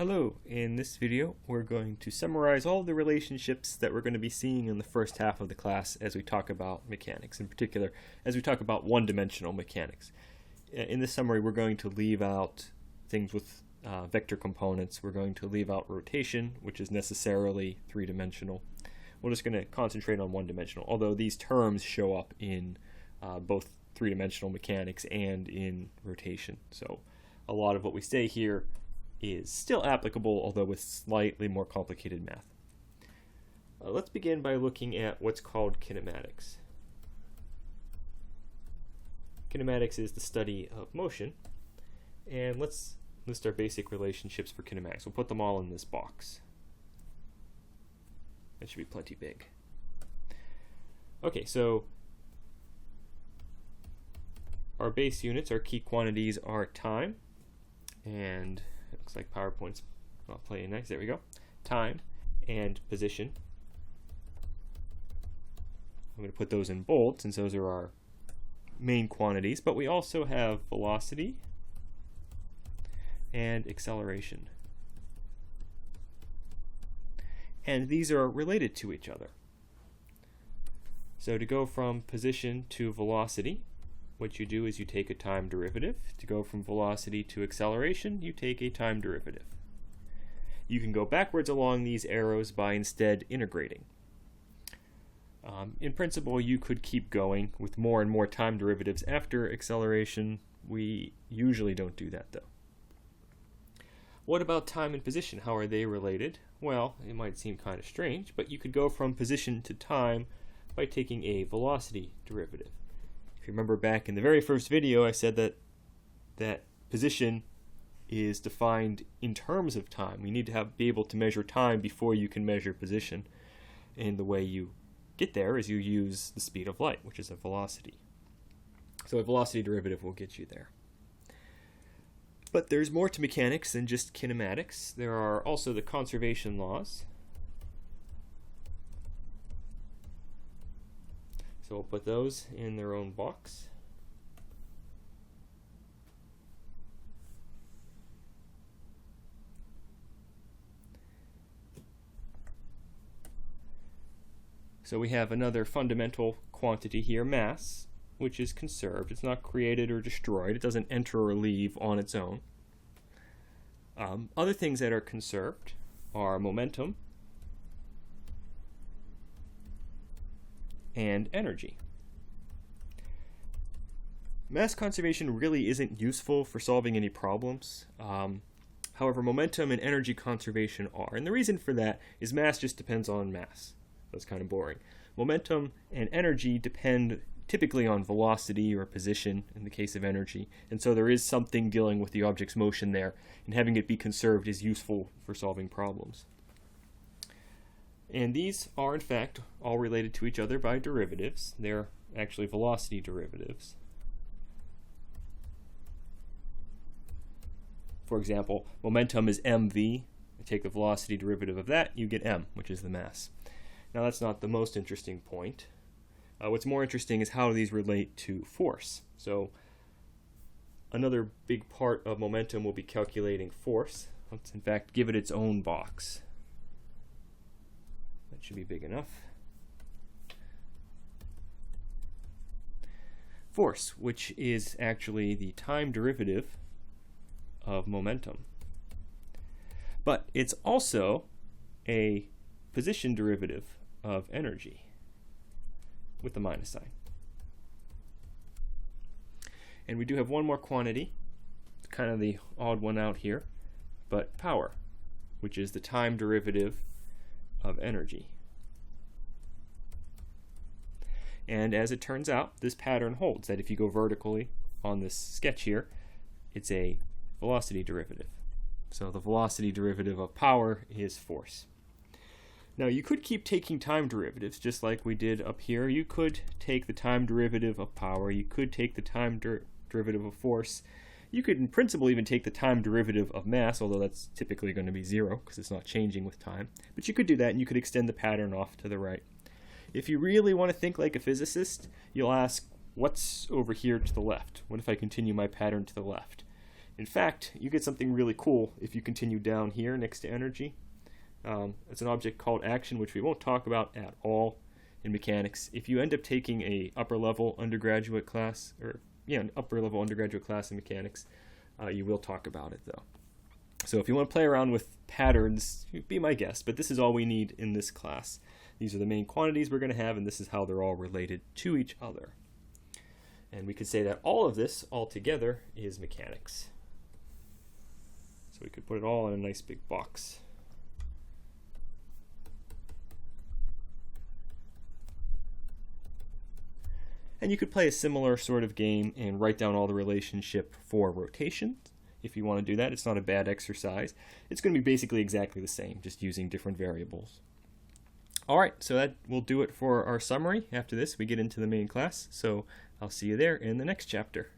Hello, in this video we're going to summarize all the relationships that we're going to be seeing in the first half of the class as we talk about mechanics, in particular as we talk about one-dimensional mechanics. In this summary we're going to leave out things with vector components. We're going to leave out rotation, which is necessarily three-dimensional. We're just going to concentrate on one-dimensional, although these terms show up in both three-dimensional mechanics and in rotation. So a lot of what we say here is still applicable, although with slightly more complicated math. Let's begin by looking at what's called kinematics. Kinematics is the study of motion, and let's list our basic relationships for kinematics. We'll put them all in this box. That should be plenty big. Okay, so our base units, our key quantities are time, and it looks like PowerPoint's not playing nice. There we go. Time and position. I'm going to put those in bold since those are our main quantities, but we also have velocity and acceleration. And these are related to each other. So to go from position to velocity, what you do is you take a time derivative. To go from velocity to acceleration, you take a time derivative. You can go backwards along these arrows by instead integrating. In principle, you could keep going with more and more time derivatives after acceleration. We usually don't do that, though. What about time and position? How are they related? Well, it might seem kind of strange, but you could go from position to time by taking a velocity derivative. If you remember back in the very first video, I said that position is defined in terms of time. You need to be able to measure time before you can measure position. And the way you get there is you use the speed of light, which is a velocity. So a velocity derivative will get you there. But there's more to mechanics than just kinematics. There are also the conservation laws. So we'll put those in their own box. So we have another fundamental quantity here, mass, which is conserved. It's not created or destroyed. It doesn't enter or leave on its own. Other things that are conserved are momentum and energy. Mass conservation really isn't useful for solving any problems. However, momentum and energy conservation are. And the reason for that is mass just depends on mass. That's kind of boring. Momentum and energy depend typically on velocity or position in the case of energy. And so there is something dealing with the object's motion there, and having it be conserved is useful for solving problems. And these are, in fact, all related to each other by derivatives. They're actually velocity derivatives. For example, momentum is mv. I take the velocity derivative of that, you get m, which is the mass. Now that's not the most interesting point. What's more interesting is how these relate to force. So another big part of momentum will be calculating force. Let's in fact give it its own box. That should be big enough. Force, which is actually the time derivative of momentum. But it's also a position derivative of energy with the minus sign. And we do have one more quantity, kind of the odd one out here, but power, which is the time derivative of energy. And as it turns out, this pattern holds, that if you go vertically on this sketch here, it's a velocity derivative. So the velocity derivative of power is force. Now you could keep taking time derivatives just like we did up here. You could take the time derivative of power. You could take the time derivative of force. You could in principle even take the time derivative of mass, although that's typically going to be zero because it's not changing with time. But you could do that, and you could extend the pattern off to the right. If you really want to think like a physicist, you'll ask, what's over here to the left? What if I continue my pattern to the left? In fact, you get something really cool if you continue down here next to energy. It's an object called action, which we won't talk about at all in mechanics. If you end up taking a upper level undergraduate class, an upper level undergraduate class in mechanics, you will talk about it though. So if you want to play around with patterns, be my guest, but this is all we need in this class. These are the main quantities we're going to have, and this is how they're all related to each other. And we could say that all of this all together is mechanics. So we could put it all in a nice big box. And you could play a similar sort of game and write down all the relationship for rotation. If you want to do that, it's not a bad exercise. It's going to be basically exactly the same, just using different variables. All right, so that will do it for our summary. After this, we get into the main class. So I'll see you there in the next chapter.